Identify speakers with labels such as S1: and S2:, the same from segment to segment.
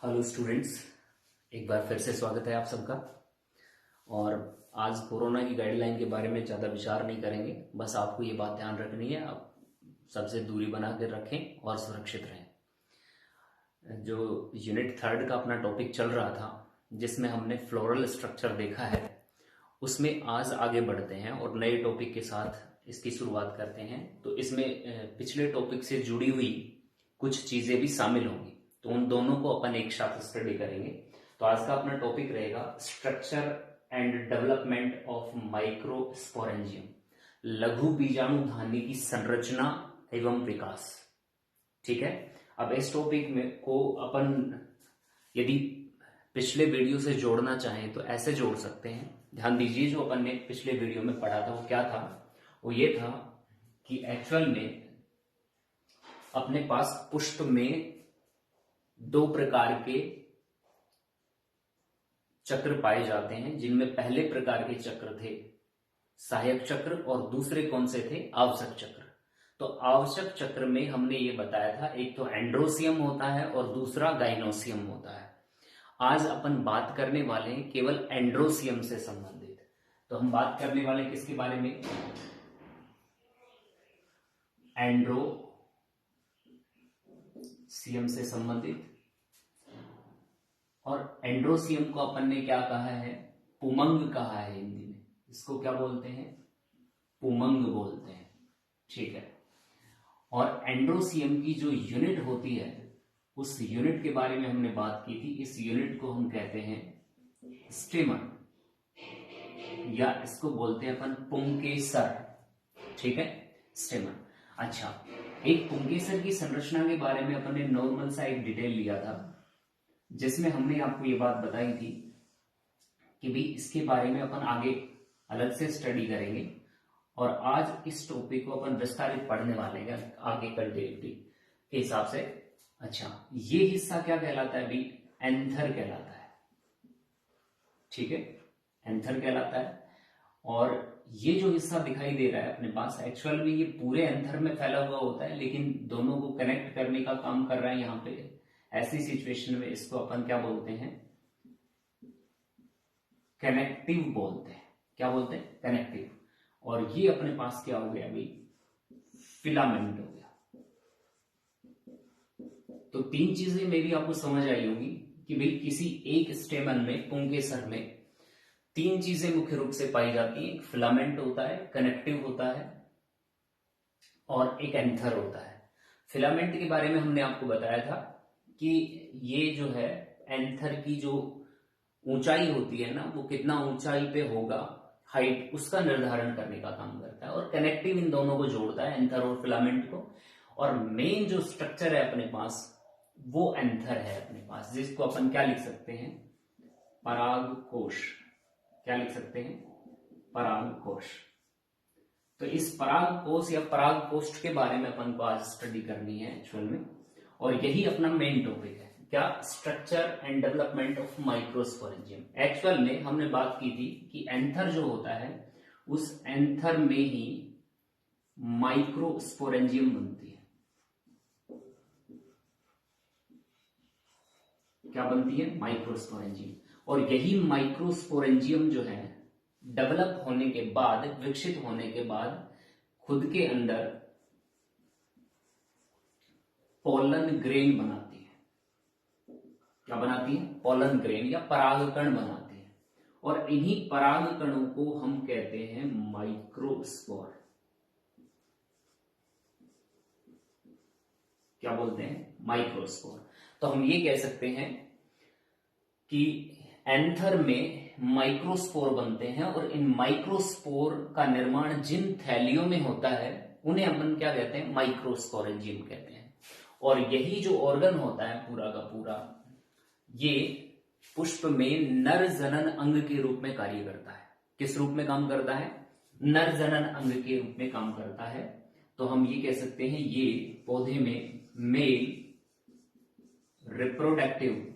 S1: Hello students, एक बार फिर से स्वागत है आप सबका। और आज कोरोना की गाइडलाइन के बारे में ज़्यादा विचार नहीं करेंगे। बस आपको ये बात ध्यान रखनी है, आप सबसे दूरी बना कर रखें और सुरक्षित रहें। जो यूनिट 3 का अपना टॉपिक चल रहा था, जिसमें हमने फ्लोरल स्ट्रक्चर देखा है, उसमें आज आगे बढ़ते हैं और नए टॉपिक के साथ इसकी शुरुआत करते हैं। तो इसमें पिछले टॉपिक से जुड़ी हुई कुछ चीज़ें भी शामिल होंगी, तो उन दोनों को अपन एक साथ स्टडी करेंगे। तो आज का अपना टॉपिक रहेगा structure and development of microsporangium, लघु बीजाणु धानी की संरचना एवं विकास। ठीक है, अब इस टॉपिक में को अपन यदि पिछले वीडियो से जोड़ना चाहें तो ऐसे जोड़ सकते हैं। ध्यान दीजिए, जो अपन ने पिछले वीडियो में पढ़ा था वो क्या था, वो ये था कि एक्चुअल में अपने पास पुष्प में दो प्रकार के चक्र पाए जाते हैं, जिनमें पहले प्रकार के चक्र थे सहायक चक्र और दूसरे कौन से थे, आवश्यक चक्र। तो आवश्यक चक्र में हमने ये बताया था, एक तो एंड्रोसियम होता है और दूसरा गाइनोसियम होता है। आज अपन बात करने वाले हैं केवल एंड्रोसियम से संबंधित। तो हम बात करने वाले किसके बारे में, एंड्रोसियम से संबंधित। और एंड्रोसियम को अपन ने क्या कहा है, पुमंग कहा है हिंदी में। इसको क्या बोलते हैं, पुमंग बोलते हैं। ठीक है, और एंड्रोसियम की जो यूनिट होती है, उस यूनिट के बारे में हमने बात की थी। इस यूनिट को हम कहते हैं स्टेमन, या इसको बोलते हैं अपन पुंकेसर। ठीक है, स्टेमन। अच्छा, एक पुंकेसर की संरचना के बारे में अपन ने नॉर्मल सा एक डिटेल लिया था, जिसमें हमने आपको ये बात बताई थी कि भाई इसके बारे में अपन आगे अलग से स्टडी करेंगे। और आज इस टॉपिक को अपन विस्तारित पढ़ने वाले हैं आगे कंटिन्यूटी के हिसाब से। अच्छा, ये हिस्सा क्या कहलाता है भाई, एंथर कहलाता है। ठीक है, एंथर कहलाता है। और ये जो हिस्सा दिखाई दे रहा है अपने पास, एक्चुअल में ये पूरे एंथर में फैला हुआ होता है, लेकिन दोनों को कनेक्ट करने का काम कर रहा है यहाँ पे। ऐसी सिचुएशन में इसको अपन क्या बोलते हैं, कनेक्टिव बोलते हैं। क्या बोलते हैं, कनेक्टिव। और ये अपने पास क्या हो गया भाई, फिलामेंट हो गया। तो तीन चीजें मेरी आपको समझ आई होंगी कि भाई किसी एक स्टेमन में, पुंकेसर में, तीन चीजें मुख्य रूप से पाई जाती हैं। एक फिलामेंट होता है, कनेक्टिव होता है, और एक एंथर होता है। फिलामेंट के बारे में हमने आपको बताया था कि ये जो है एंथर की जो ऊंचाई होती है ना, वो कितना ऊंचाई पे होगा, हाइट, उसका निर्धारण करने का काम करता है। और कनेक्टिव इन दोनों को जोड़ता है, एंथर और फिलामेंट को। और मेन जो स्ट्रक्चर है अपने पास, वो एंथर है अपने पास, जिसको अपन क्या लिख सकते हैं, परागकोश। क्या लिख सकते हैं, परागकोश। तो इस परागकोश या परागकोष्ठ के बारे में अपन को आज स्टडी करनी है एक्चुअल में, और यही अपना मेन टॉपिक है। क्या, structure and development of microsporangium. Actual में हमने बात की थी कि एंथर जो होता है, उस एंथर में ही माइक्रोस्पोरेंजियम बनती है। क्या बनती है, माइक्रोस्पोरेंजियम। और यही माइक्रोस्पोरेंजियम जो है, डेवलप होने के बाद, विकसित होने के बाद, खुद के अंदर पोलन ग्रेन बनाती है। क्या बनाती है, पोलन ग्रेन या परागकण बनाती है। और इन्हीं परागकणों को हम कहते हैं माइक्रोस्पोर। क्या बोलते हैं, माइक्रोस्पोर। तो हम ये कह सकते हैं कि एंथर में माइक्रोस्पोर बनते हैं, और इन माइक्रोस्पोर का निर्माण जिन थैलियों में होता है, उन्हें अपन क्या कहते हैं, माइक्रोस्पोरेंजियम कहते हैं। और यही जो ऑर्गन होता है पूरा का पूरा, ये पुष्प में नर जनन अंग के रूप में कार्य करता है। किस रूप में काम करता है, नर जनन अंग के रूप में काम करता है। तो हम ये कह सकते हैं, ये पौधे में मेल रिप्रोडक्टिव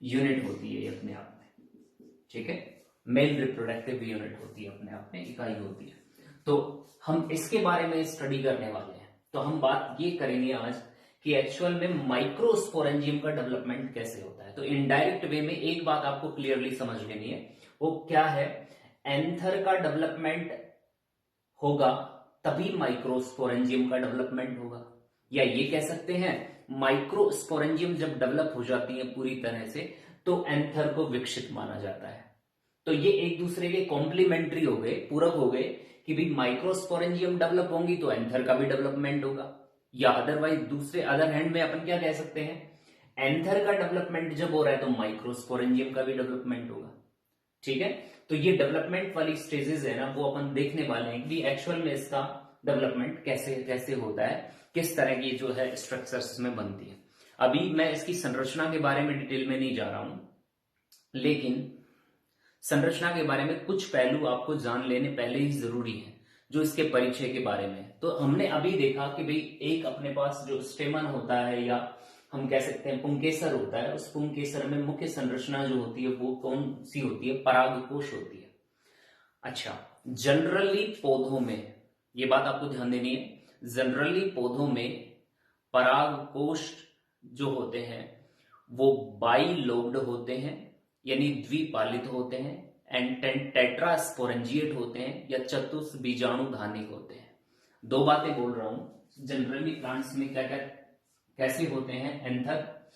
S1: यूनिट होती है अपने आप में। ठीक है, मेल रिप्रोडक्टिव यूनिट होती है अपने आप में, इकाई होती है। तो हम इसके बारे में स्टडी करने वाले हैं। तो हम बात ये करेंगे आज कि एक्चुअल में माइक्रोस्पोरेंजियम का डेवलपमेंट कैसे होता है। तो इनडायरेक्ट वे में एक बात आपको क्लियरली समझ लेनी है, वो क्या है, एंथर का डेवलपमेंट होगा तभी माइक्रोस्पोरेंजियम का डेवलपमेंट होगा, या ये कह सकते हैं माइक्रोस्पोरेंजियम जब डेवलप हो जाती है पूरी तरह से तो एंथर को विकसित माना जाता है। तो ये एक दूसरे के कॉम्प्लीमेंट्री हो गए, पूरक हो गए कि भाई माइक्रोस्पोरेंजियम डेवलप होंगी तो एंथर का भी डेवलपमेंट होगा, या अदरवाइज दूसरे अदर हैंड में अपन क्या कह सकते हैं, एंथर का डेवलपमेंट जब हो रहा है तो माइक्रोस्पोरेंजियम का भी डेवलपमेंट होगा। ठीक है, तो ये डेवलपमेंट वाली स्टेजेस है ना, वो अपन देखने वाले हैं कि एक्चुअल में इसका डेवलपमेंट कैसे कैसे होता है, किस तरह की जो है स्ट्रक्चर्स में बनती है। अभी मैं इसकी संरचना के बारे में डिटेल में नहीं जा रहा हूं, लेकिन संरचना के बारे में कुछ पहलू आपको जान लेने पहले ही जरूरी है जो इसके परिचय के बारे में। तो हमने अभी देखा कि भाई एक अपने पास जो स्टेमन होता है या हम कह सकते हैं पुंकेसर होता है, उस पुंकेसर में मुख्य संरचना जो होती है वो कौन सी होती है, परागकोश होती है। अच्छा, जनरली पौधों में ये बात आपको ध्यान देनी है, जनरली पौधों में परागकोश जो होते हैं वो बाइलोब्ड होते हैं, यानी द्विपालित होते हैं, एंड टेट्रास्पोरेंजिएट होते हैं या चतुष्बीजाणुधानिक होते हैं। दो बातें बोल रहा हूं, जनरली प्लांट्स में क्या क्या कैसे होते हैं, एंथर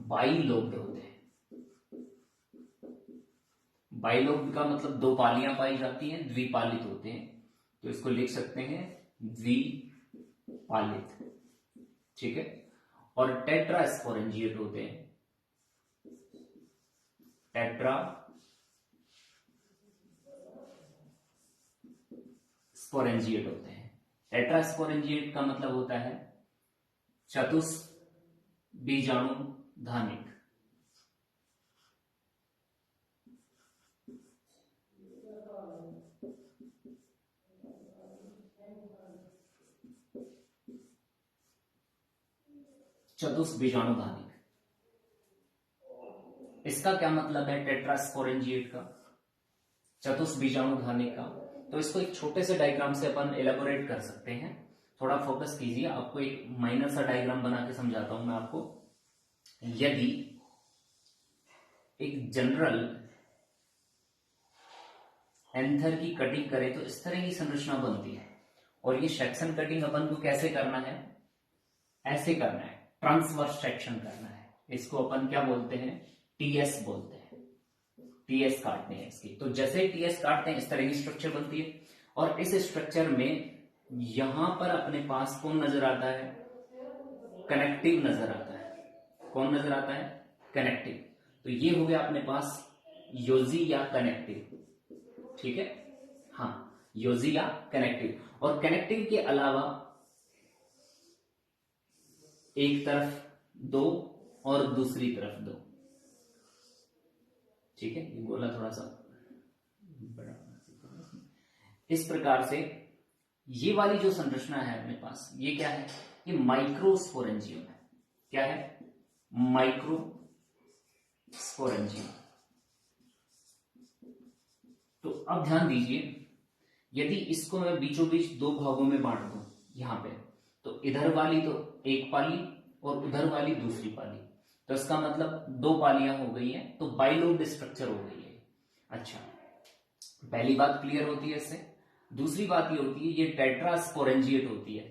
S1: बाइलोब्ड होते हैं। बाइलोब्ड का मतलब दो पालियां पाई जाती हैं, द्विपालित होते हैं, तो इसको लिख सकते हैं द्विपालित। ठीक है, और टेट्रास्पोरेंजिएट होते हैं, टेट्रास्पोरेंजिएट होते हैं। टेट्रास्पोरेंजिएट का मतलब होता है चतुष्बीजाणुधानिक। चतुष्बीजाणुधानिक, इसका क्या मतलब है टेट्रास्पोरेंजिएट का, चतुष्बीजाणुधानिक का। तो इसको एक छोटे से डायग्राम से अपन एलेबोरेट कर सकते हैं, थोड़ा फोकस कीजिए, आपको एक माइनर सा डायग्राम बना के समझाता हूं मैं आपको। यदि एक जनरल एंथर की कटिंग करें तो इस तरह की संरचना बनती है, और ये सेक्शन कटिंग अपन को कैसे करना है, ऐसे करना है, ट्रांसवर्स सेक्शन करना है। इसको अपन क्या बोलते हैं, टीएस बोलते हैं, टीएस काटते हैं इसकी। तो जैसे ही टीएस काटते हैं इस तरह की स्ट्रक्चर बनती है, और इस स्ट्रक्चर में यहां पर अपने पास कौन नजर आता है, कनेक्टिव नजर आता है। कौन नजर आता है, कनेक्टिव। तो ये हो गया अपने पास योजी या कनेक्टिव। ठीक है, हाँ, योजी या कनेक्टिव। और कनेक्टिव के अलावा एक तरफ दो और दूसरी तरफ दो। ठीक है, ये गोला थोड़ा सा बड़ा, इस प्रकार से ये वाली जो संरचना है अपने पास, ये क्या है, ये माइक्रोस्पोरेंजियम है। क्या है, माइक्रोस्पोरेंजियम। तो अब ध्यान दीजिए, यदि इसको मैं बीचों बीच दो भागों में बांट दूं यहां पे, तो इधर वाली तो एक पाली और उधर वाली दूसरी पाली, तो इसका मतलब दो पालियां हो गई हैं, तो बाइलोब्ड स्ट्रक्चर हो गई है। अच्छा, पहली बात क्लियर होती है इससे। दूसरी बात ये होती है, ये टेट्रास्पोरेंजिएट होती है,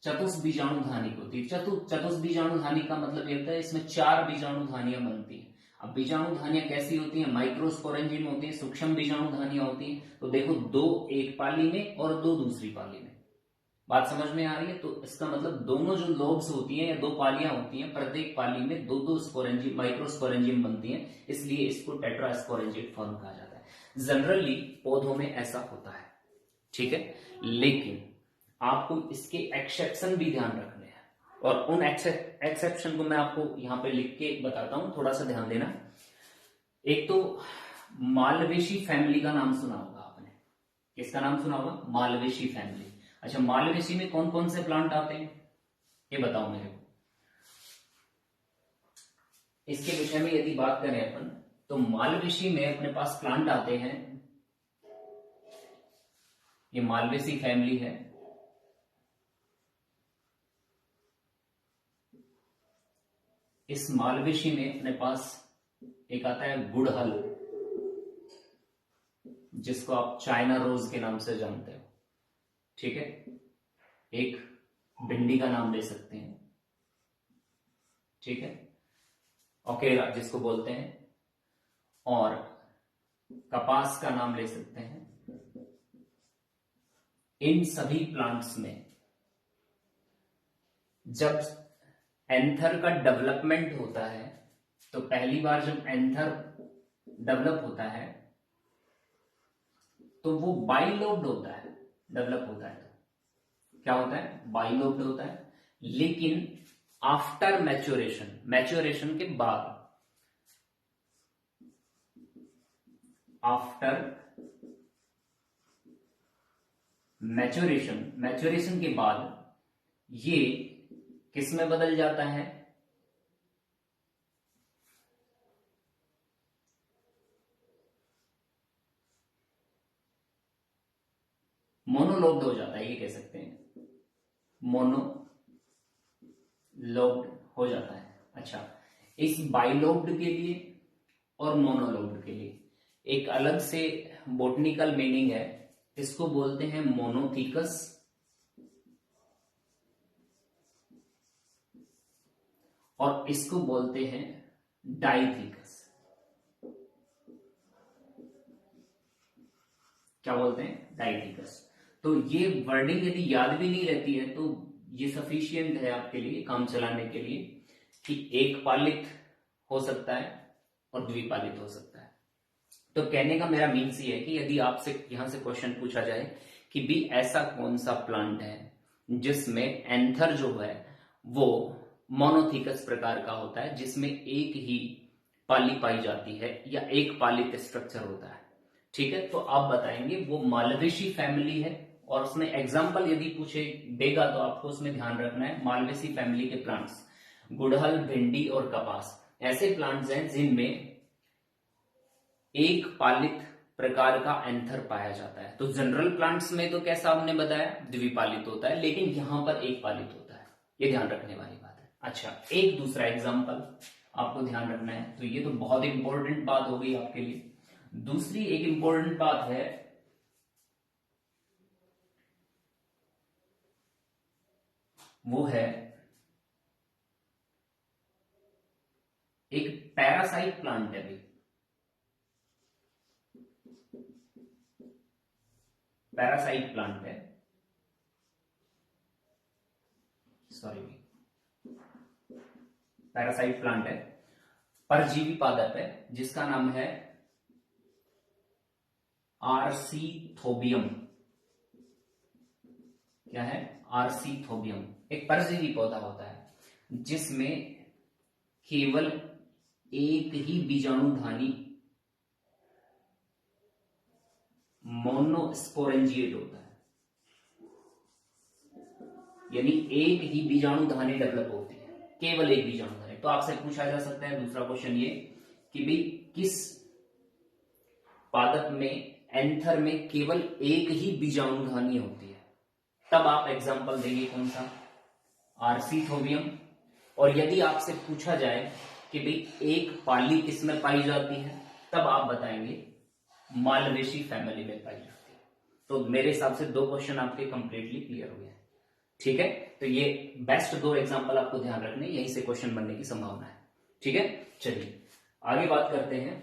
S1: चतुष्बीजाणुधानिक होती है। चतुष्बीजाणुधानिक का मतलब ये होता है इसमें चार बीजाणुधानियां बनती हैं। अब बीजाणुधानियां कैसी होती हैं, माइक्रोस्पोरेंजियम होती है, सूक्ष्म बीजाणुधानियां होती हैं। तो देखो, दो एक पाली में और दो दूसरी पाली में, बात समझ में आ रही है। तो इसका मतलब दोनों जो लोब्स होती हैं या दो पालियां होती हैं, प्रत्येक पाली में दो दो स्पोरेंजियम माइक्रोस्पोरेंजियम बनती हैं, इसलिए इसको टेट्रास्पोरेंजिएट फॉर्म कहा जाता है। जनरली पौधों में ऐसा होता है। ठीक है, लेकिन आपको इसके एक्सेप्शन भी ध्यान रखने हैं, और उन एक्सेप्शन को मैं आपको यहां पे लिख के बताता हूं, थोड़ा सा ध्यान देना। एक तो मालवेशी फैमिली का नाम सुना होगा आपने, किसका नाम सुना होगा, मालवेशी फैमिली। अच्छा, मालवेशी में कौन कौन से प्लांट आते हैं ये बताओ मेरे को। इसके विषय में यदि बात करें अपन, तो मालवेशी में अपने पास प्लांट आते हैं, ये मालवेसी फैमिली है, इस मालवेशी में अपने पास एक आता है गुड़हल, जिसको आप चाइना रोज के नाम से जानते हो, ठीक है। एक भिंडी का नाम ले सकते हैं, ठीक है, ओकेरा जिसको बोलते हैं, और कपास का नाम ले सकते हैं। इन सभी प्लांट्स में जब एंथर का डेवलपमेंट होता है, तो पहली बार जब एंथर डेवलप होता है तो वो बाइलोब्ड होता है, डेवलप होता है तो क्या होता है, बाइलोब्ड होता है। लेकिन आफ्टर मैच्योरेशन, मैच्योरेशन के बाद, आफ्टर मैच्योरेशन, मैच्योरेशन के बाद ये किस में बदल जाता है, मोनोलोब्ड हो जाता है, ये कह सकते हैं, मोनोलोब्ड हो जाता है। अच्छा, इस बाइलोब्ड के लिए और मोनोलोब्ड के लिए एक अलग से बोटनिकल मीनिंग है, इसको बोलते हैं मोनोथीकस और इसको बोलते हैं डाइथीकस। क्या बोलते हैं, डाइथीकस। तो ये वर्डिंग यदि याद भी नहीं रहती है तो ये सफिशियंट है आपके लिए काम चलाने के लिए कि एक पालित हो सकता है और द्विपालित हो सकता है। तो कहने का मेरा मीन्स ये है कि यदि आपसे यहां से क्वेश्चन पूछा जाए कि भी ऐसा कौन सा प्लांट है जिसमें एंथर जो है वो मोनोथीकस प्रकार का होता है, जिसमें एक ही पाली पाई जाती है या एक पालित स्ट्रक्चर होता है, ठीक है, तो आप बताएंगे वो मालवेशी फैमिली है। और उसमें एग्जाम्पल यदि पूछे देगा तो आपको उसमें ध्यान रखना है मालवेसी फैमिली के प्लांट्स, गुड़हल, भिंडी और कपास ऐसे प्लांट्स हैं जिनमें एक पालित प्रकार का एंथर पाया जाता है। तो जनरल प्लांट्स में तो कैसा हमने बताया, द्विपालित होता है, लेकिन यहां पर एक पालित होता है, ये ध्यान रखने वाली बात है। अच्छा, एक दूसरा एग्जाम्पल आपको ध्यान रखना है, तो ये तो बहुत इंपॉर्टेंट बात हो गई आपके लिए। दूसरी एक इंपॉर्टेंट बात है, वो है एक पैरासाइट प्लांट है भाई, पैरासाइट प्लांट है, सॉरी, पैरासाइट प्लांट है, परजीवी पादप है, जिसका नाम है आर्सीथोबियम। क्या है, आर्सीथोबियम। एक परजीवी पौधा होता है जिसमें केवल एक ही बीजाणुधानी मोनोस्पोरेंजिएट होता है, यानी एक ही बीजाणुधानी डेवलप होती है, केवल एक बीजाणुधानी। तो आपसे पूछा जा सकता है दूसरा क्वेश्चन ये कि भाई किस पादप में, एंथर में केवल एक ही बीजाणुधानी होती है, तब आप एग्जांपल देंगे कौन सा, आर्सीथोबियम। और यदि आपसे पूछा जाए कि भाई एक पाली किसमें पाई जाती है, तब आप बताएंगे मालवेशी फैमिली में पाई जाती है। तो मेरे हिसाब से दो क्वेश्चन आपके कंप्लीटली क्लियर हो गए, ठीक है। तो ये बेस्ट दो एग्जांपल आपको ध्यान रखने, यहीं से क्वेश्चन बनने की संभावना है, ठीक है। चलिए आगे बात करते हैं।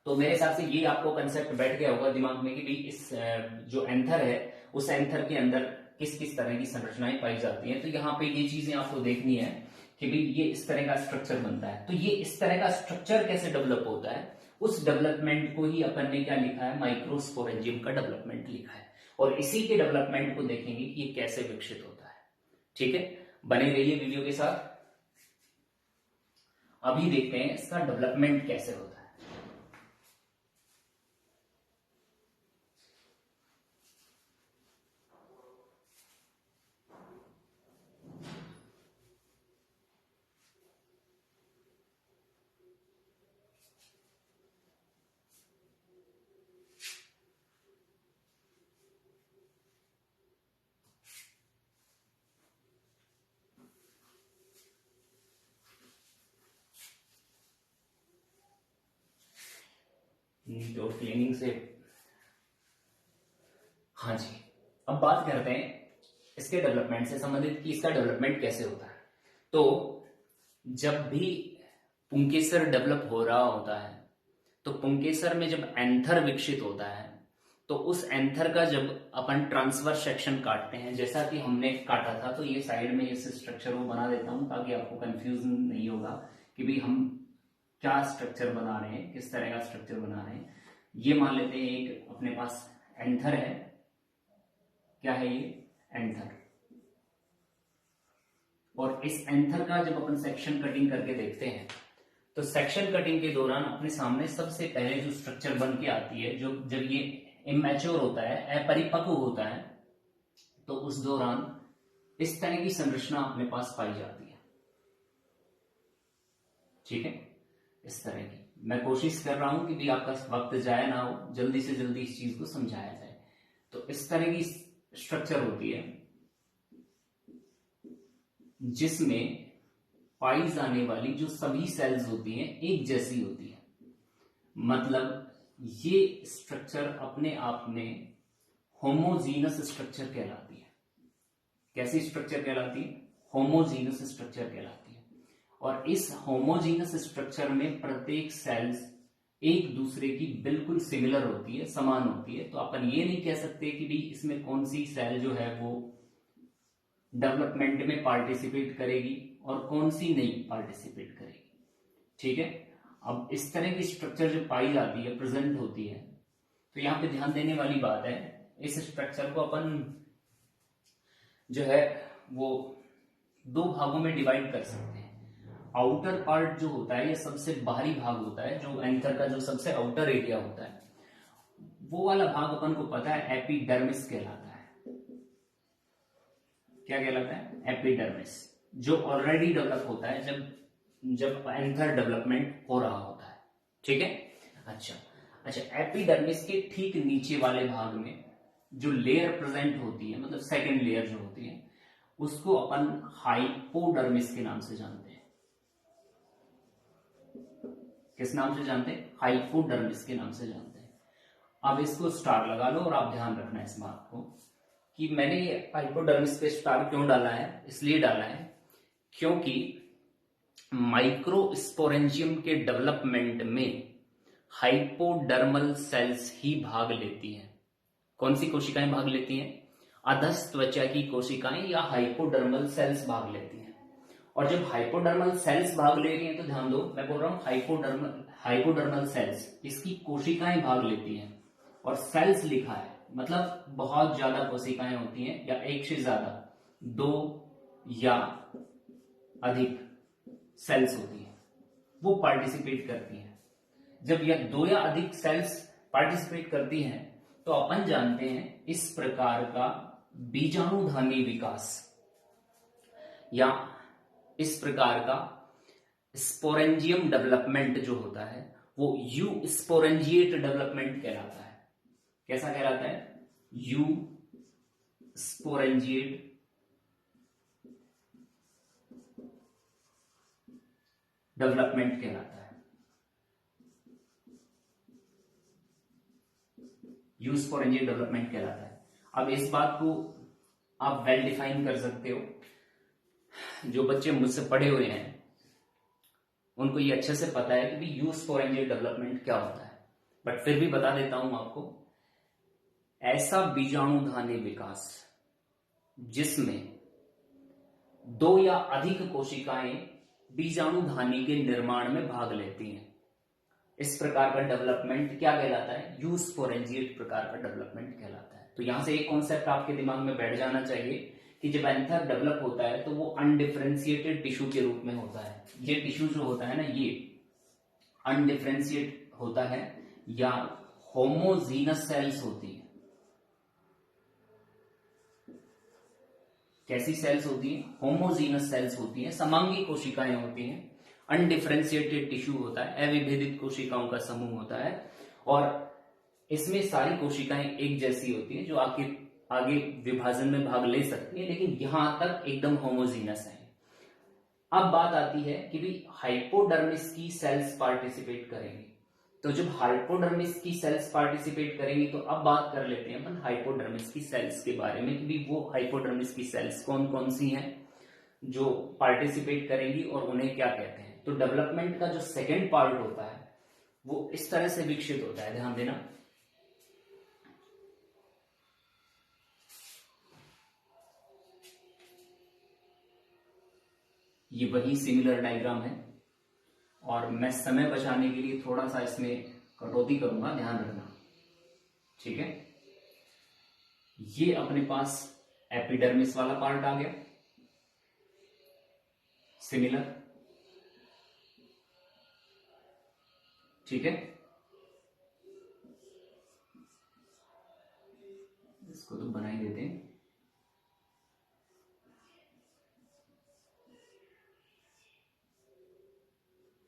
S1: तो मेरे हिसाब से ये आपको कंसेप्ट बैठ गया होगा दिमाग में कि भाई इस जो एंथर है उस एंथर के अंदर किस किस तरह की संरचनाएं पाई जाती हैं। तो यहाँ पे ये चीजें आपको देखनी है कि भाई ये इस तरह का स्ट्रक्चर बनता है, तो ये इस तरह का स्ट्रक्चर कैसे डेवलप होता है, उस डेवलपमेंट को ही अपन ने क्या लिखा है, माइक्रोस्पोरेंजियम का डेवलपमेंट लिखा है। और इसी के डेवलपमेंट को देखेंगे कि ये कैसे विकसित होता है, ठीक है। बने रहिए वीडियो के साथ। अभी देखते हैं इसका डेवलपमेंट कैसे होता है। नीट और क्लीनिंग से। हाँ जी, अब बात करते हैं इसके डेवलपमेंट से संबंधित कि इसका डेवलपमेंट कैसे होता है। तो जब भी पुंकेसर डेवलप हो रहा होता है तो पुंकेसर में जब एंथर विकसित होता है तो उस एंथर का जब अपन ट्रांसफर सेक्शन काटते हैं, जैसा कि हमने काटा था, तो ये साइड में इस स्ट्रक्चर को बना देता हूं ताकि आपको कंफ्यूजन नहीं होगा कि भाई हम क्या स्ट्रक्चर बना रहे हैं, किस तरह का स्ट्रक्चर बना रहे हैं। ये मान लेते हैं एक अपने पास एंथर है। क्या है ये? एंथर। और इस एंथर का जब अपन सेक्शन कटिंग करके देखते हैं तो सेक्शन कटिंग के दौरान अपने सामने सबसे पहले जो स्ट्रक्चर बन के आती है, जो जब ये इमैच्योर होता है, अपरिपक्व होता है, तो उस दौरान इस तरह की संरचना अपने पास पाई जाती है। ठीक है, इस तरह की मैं कोशिश कर रहा हूं कि भी आपका वक्त जाए ना हो, जल्दी से जल्दी इस चीज को समझाया जाए। तो इस तरह की स्ट्रक्चर होती है जिसमें पाई जाने वाली जो सभी सेल्स होती हैं एक जैसी होती है। मतलब ये स्ट्रक्चर अपने आप में होमोजीनस स्ट्रक्चर कहलाती है। कैसी स्ट्रक्चर कहलाती है? होमोजीनस स्ट्रक्चर कहलाती है। और इस होमोजीनस स्ट्रक्चर में प्रत्येक सेल्स एक दूसरे की बिल्कुल सिमिलर होती है, समान होती है। तो अपन ये नहीं कह सकते कि भी इसमें कौन सी सेल जो है वो डेवलपमेंट में पार्टिसिपेट करेगी और कौन सी नहीं पार्टिसिपेट करेगी। ठीक है, अब इस तरह की स्ट्रक्चर जो पाई जाती है, प्रेजेंट होती है, तो यहां पे ध्यान देने वाली बात है, इस स्ट्रक्चर को अपन जो है वो दो भागों में डिवाइड कर सकते हैं। आउटर पार्ट जो होता है, ये सबसे बाहरी भाग होता है, जो एंथर का जो सबसे आउटर एरिया होता है, वो वाला भाग अपन को पता है एपिडर्मिस कहलाता है। क्या कहलाता है? एपिडर्मिस, जो ऑलरेडी डेवलप होता है जब एंथर डेवलपमेंट हो रहा होता है। ठीक है, अच्छा, एपिडर्मिस के ठीक नीचे वाले भाग में जो लेयर प्रेजेंट होती है, मतलब सेकेंड लेयर जो होती है, उसको अपन हाइपोडर्मिस के नाम से जानते हैं। किस नाम से जानते हैं? हाइपोडर्मिस के नाम से जानते हैं। अब इसको स्टार लगा लो और आप ध्यान रखना इस बात को कि मैंने ये हाइपोडर्मिस पे स्टार क्यों डाला है। इसलिए डाला है क्योंकि माइक्रोस्पोरेंजियम के डेवलपमेंट में हाइपोडर्मल सेल्स ही भाग लेती हैं। कौन सी कोशिकाएं भाग लेती हैं? अधस त्वचा की कोशिकाएं या हाइपोडर्मल सेल्स भाग लेती हैं। और जब हाइपोडर्मल सेल्स भाग ले रही हैं, तो ध्यान दो, मैं बोल रहा हूं हाइपोडर्मल सेल्स, इसकी कोशिकाएं भाग लेती हैं। और सेल्स लिखा है मतलब बहुत ज्यादा कोशिकाएं होती हैं या एक से ज्यादा, दो या अधिक सेल्स होती हैं, वो पार्टिसिपेट करती हैं। जब यह दो या अधिक सेल्स पार्टिसिपेट करती हैं तो अपन जानते हैं इस प्रकार का बीजाणुधानी विकास या इस प्रकार का स्पोरेंजियम डेवलपमेंट जो होता है वो यू स्पोरेंजिएट डेवलपमेंट कहलाता है। कैसा कहलाता है? यू स्पोरेंजिएट डेवलपमेंट कहलाता है। यू स्पोरेंजिएट डेवलपमेंट कहलाता है। अब इस बात को आप वेल डिफाइन कर सकते हो। जो बच्चे मुझसे पढ़े हुए हैं उनको ये अच्छे से पता है कि भी यू स्पोरेंजिएट डेवलपमेंट क्या होता है, बट फिर भी बता देता हूं आपको। ऐसा बीजाणुधानी विकास जिसमें दो या अधिक कोशिकाएं बीजाणुधानी के निर्माण में भाग लेती हैं, इस प्रकार का डेवलपमेंट क्या कहलाता है? यू स्पोरेंजिएट प्रकार का डेवलपमेंट कहलाता है। तो यहां से एक कॉन्सेप्ट आपके दिमाग में बैठ जाना चाहिए कि जब एंथर डेवलप होता है तो वो अनडिफरेंशिएटेड टिश्यू के रूप में होता है। ये टिश्यू जो होता है ना, ये अनडिफरेंशिएट होता है या होमोजीनस सेल्स होती है। कैसी सेल्स होती है? होमोजीनस सेल्स होती है, समांगी कोशिकाएं होती हैं। अनडिफरेंशिएटेड टिश्यू होता है, अविभेदित कोशिकाओं का समूह होता है और इसमें सारी कोशिकाएं एक जैसी होती है जो आगे विभाजन में भाग ले सकती है, लेकिन यहां तक एकदम होमोजीनस है। अब बात आती है कि भी हाइपोडर्मिस की सेल्स पार्टिसिपेट करेंगी, तो जब हाइपोडर्मिस की सेल्स पार्टिसिपेट करेंगी तो अब बात कर लेते हैं अपन हाइपोडर्मिस की सेल्स के बारे में कि वो हाइपोडर्मिस की सेल्स कौन कौन सी हैं जो पार्टिसिपेट करेंगी और उन्हें क्या कहते हैं। तो डेवलपमेंट का जो सेकेंड पार्ट होता है वो इस तरह से विकसित होता है, ध्यान देना। ये वही सिमिलर डायग्राम है और मैं समय बचाने के लिए थोड़ा सा इसमें कटौती करूंगा, ध्यान रखना, ठीक है। ये अपने पास एपिडर्मिस वाला पार्ट आ गया, सिमिलर, ठीक है। इसको तो बना ही देते हैं।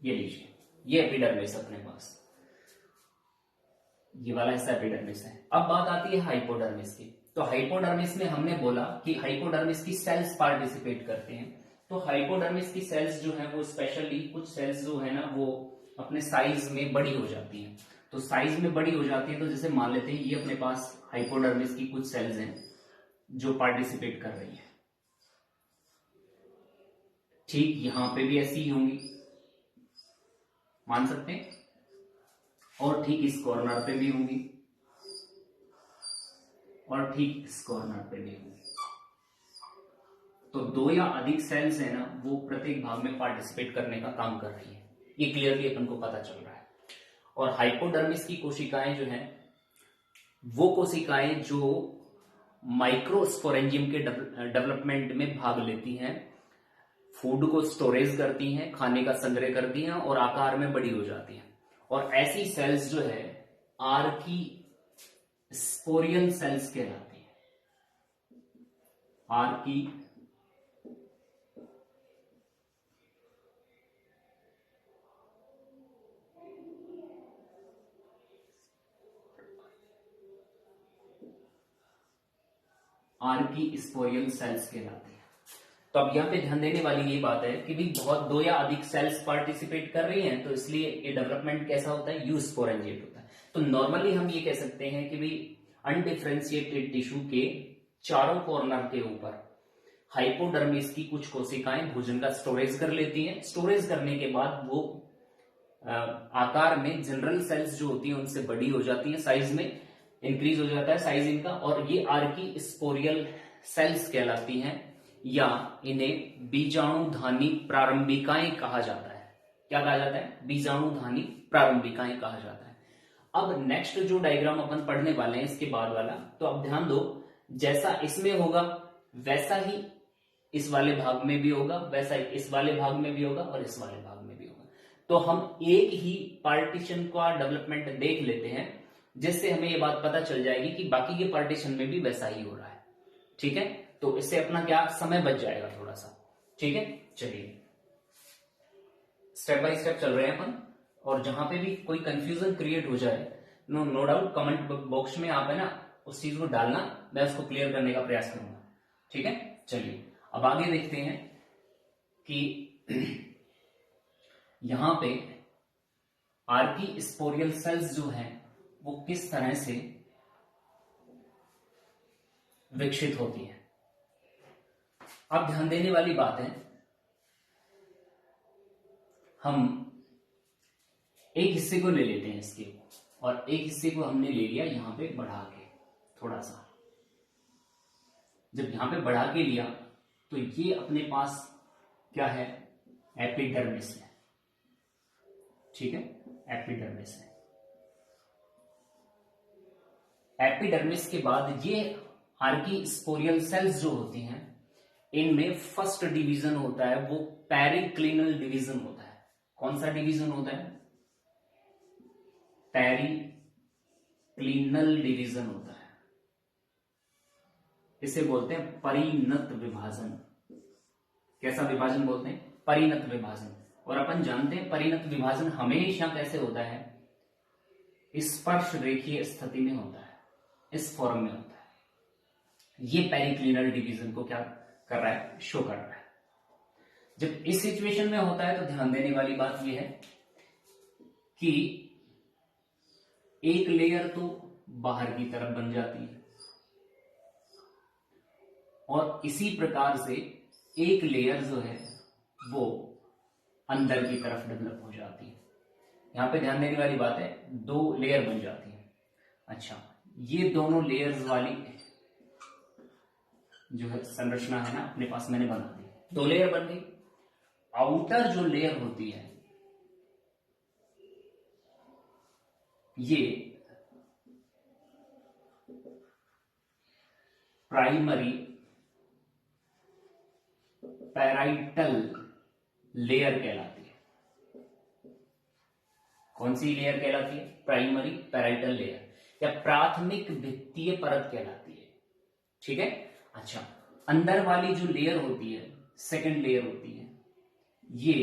S1: ये लीजिए, ये एपिडर्मिस अपने पास, ये वाला हिस्सा एपिडर्मिस है। अब बात आती है हाइपोडर्मिस की। तो हाइपोडर्मिस में हमने बोला कि हाइपोडर्मिस की सेल्स पार्टिसिपेट करते हैं। तो हाइपोडर्मिस की सेल्स जो है वो स्पेशली कुछ सेल्स जो है ना वो अपने साइज में बड़ी हो जाती हैं। तो साइज में बड़ी हो जाती है तो जैसे मान लेते हैं ये अपने पास हाइपोडर्मिस की कुछ सेल्स हैं जो पार्टिसिपेट कर रही है, ठीक यहां पे भी ऐसी ही होंगी, मान सकते हैं, और ठीक इस कॉर्नर पे भी होंगी और ठीक इस कॉर्नर पे भी होंगी। तो दो या अधिक सेल्स है ना वो प्रत्येक भाग में पार्टिसिपेट करने का काम कर रही है, ये क्लियरली अपन को पता चल रहा है। और हाइपोडर्मिस की कोशिकाएं जो हैं वो कोशिकाएं जो माइक्रोस्पोरेंजियम के डेवलपमेंट में भाग लेती हैं, फूड को स्टोरेज करती हैं, खाने का संग्रह करती हैं और आकार में बड़ी हो जाती हैं। और ऐसी सेल्स जो है आर्की स्पोरियल सेल्स कहलाती है, आर्की स्पोरियल सेल्स कहलाती है। तो अब यहाँ पे ध्यान देने वाली ये बात है कि भी बहुत दो या अधिक सेल्स पार्टिसिपेट कर रही हैं तो इसलिए ये डेवलपमेंट कैसा होता है, यूस्पोरेंजिएट होता है। तो नॉर्मली हम ये कह सकते हैं कि भी अनडिफरेंशिएटेड टिश्यू के चारों कॉर्नर के ऊपर हाइपोडर्मिस की कुछ कोशिकाएं भोजन का स्टोरेज कर लेती हैं। स्टोरेज करने के बाद वो आकार में जनरल सेल्स जो होती हैं उनसे बड़ी हो जाती हैं, साइज में इंक्रीज हो जाता है साइज इनका, और ये आर्की स्पोरियल सेल्स कहलाती हैं या इन्हें बीजाणुधानी प्रारंभिकाएं कहा जाता है। क्या कहा जाता है, बीजाणुधानी प्रारंभिकाएं कहा जाता है। अब नेक्स्ट जो डायग्राम अपन पढ़ने वाले हैं इसके बाद वाला, तो अब ध्यान दो, जैसा इसमें होगा वैसा ही इस वाले भाग में भी होगा, वैसा ही इस वाले भाग में भी होगा और इस वाले भाग में भी होगा। तो हम एक ही पार्टीशन का डेवलपमेंट देख लेते हैं जिससे हमें ये बात पता चल जाएगी कि बाकी के पार्टीशन में भी वैसा ही हो रहा है, ठीक है। तो इससे अपना क्या समय बच जाएगा थोड़ा सा, ठीक है। चलिए स्टेप बाय स्टेप चल रहे हैं अपन, और जहां पे भी कोई कंफ्यूजन क्रिएट हो जाए नो डाउट कमेंट बॉक्स में आप है ना उस चीज को डालना, मैं उसको क्लियर करने का प्रयास करूंगा, ठीक है। चलिए अब आगे देखते हैं कि यहां पे आर्की स्पोरियल सेल्स जो हैं वो किस तरह से विकसित होती है। अब ध्यान देने वाली बात है, हम एक हिस्से को ले लेते हैं इसके, और एक हिस्से को हमने ले लिया यहां पे बढ़ा के थोड़ा सा। जब यहां पे बढ़ा के लिया तो ये अपने पास क्या है, एपिडर्मिस है, ठीक है, एपिडर्मिस है। एपिडर्मिस के बाद ये आर्की स्पोरियल सेल्स जो होती हैं इनमें फर्स्ट डिवीजन होता है वो पेरिक्लिनल डिवीजन होता है। कौन सा डिवीजन होता है, पेरिक्लिनल डिवीजन होता है। इसे बोलते हैं परिणत विभाजन। कैसा विभाजन बोलते हैं, परिणत विभाजन। और अपन जानते हैं परिणत विभाजन हमेशा कैसे होता है, स्पर्श रेखीय स्थिति में होता है, इस फॉर्म में होता है। ये पेरिक्लिनल डिवीजन को क्या कर रहा है, शो कर रहा है। जब इस सिचुएशन में होता है तो ध्यान देने वाली बात यह है कि एक लेयर तो बाहर की तरफ बन जाती है और इसी प्रकार से एक लेयर जो है वो अंदर की तरफ डेवलप हो जाती है। यहां पे ध्यान देने वाली बात है, 2 लेयर बन जाती है। अच्छा, ये दोनों लेयर्स वाली जो है संरचना है ना अपने पास मैंने बना दी, 2 लेयर बन गई। आउटर जो लेयर होती है ये प्राइमरी पैराइटल लेयर कहलाती है। कौन सी लेयर कहलाती है? प्राइमरी पैराइटल लेयर या प्राथमिक भित्तीय परत कहलाती है। ठीक है। अच्छा, अंदर वाली जो लेयर होती है, सेकंड लेयर होती है, ये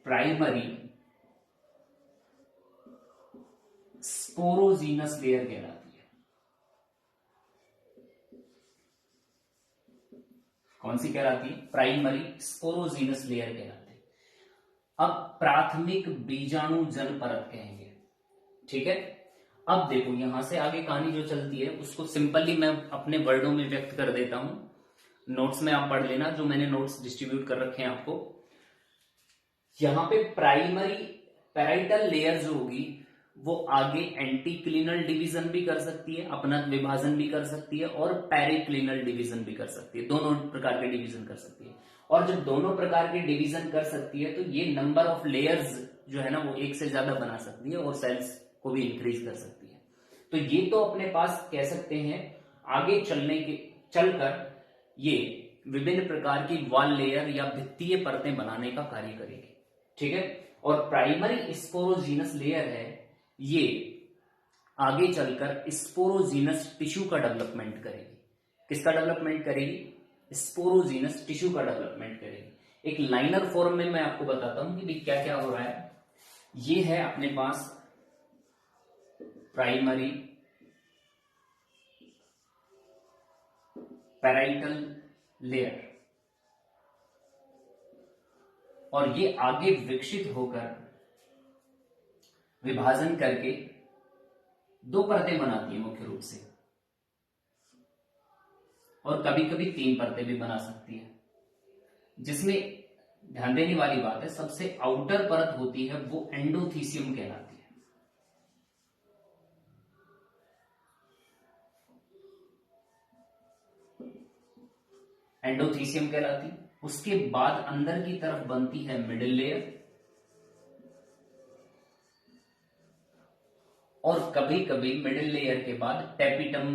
S1: प्राइमरी स्पोरोजीनस लेयर कहलाती है। कौन सी कहलाती है? प्राइमरी स्पोरोजीनस लेयर कहलाती है। अब प्राथमिक बीजाणुजन परत कहेंगे। ठीक है। अब देखो यहां से आगे कहानी जो चलती है उसको सिंपली मैं अपने वर्डों में व्यक्त कर देता हूं। नोट्स में आप पढ़ लेना, जो मैंने नोट्स डिस्ट्रीब्यूट कर रखे हैं आपको। यहां पे प्राइमरी पैराइटल लेयर जो होगी वो आगे एंटीक्लिनल डिवीजन भी कर सकती है, अपना विभाजन भी कर सकती है, और पेरिक्लिनल डिवीजन भी कर सकती है। दोनों प्रकार के डिवीजन कर सकती है। और जब दोनों प्रकार के डिवीजन कर सकती है तो ये नंबर ऑफ लेयर्स जो है ना वो एक से ज्यादा बना सकती है और सेल्स को भी इंक्रीज कर सकती है। तो ये तो अपने पास कह सकते हैं आगे चलकर ये विभिन्न प्रकार की वॉल लेयर या भित्तीय परतें बनाने का कार्य करेगी। ठीक है। और प्राइमरी स्पोरोजीनस लेयर है, ये आगे चलकर स्पोरोजीनस टिश्यू का डेवलपमेंट करेगी। किसका डेवलपमेंट करेगी? स्पोरोजीनस टिश्यू का डेवलपमेंट करेगी। एक लाइनर फॉर्म में मैं आपको बताता हूं कि क्या क्या हो रहा है। ये है अपने पास प्राइमरी पैराइटल लेयर और ये आगे विकसित होकर विभाजन करके 2 परतें बनाती है मुख्य रूप से, और कभी कभी 3 परतें भी बना सकती है। जिसमें ध्यान देने वाली बात है, सबसे आउटर परत होती है वो एंडोथीसियम कहलाती है। एंडोथीसियम कहलाती। उसके बाद अंदर की तरफ बनती है मिडिल लेयर, और कभी कभी मिडिल लेयर के बाद टेपिटम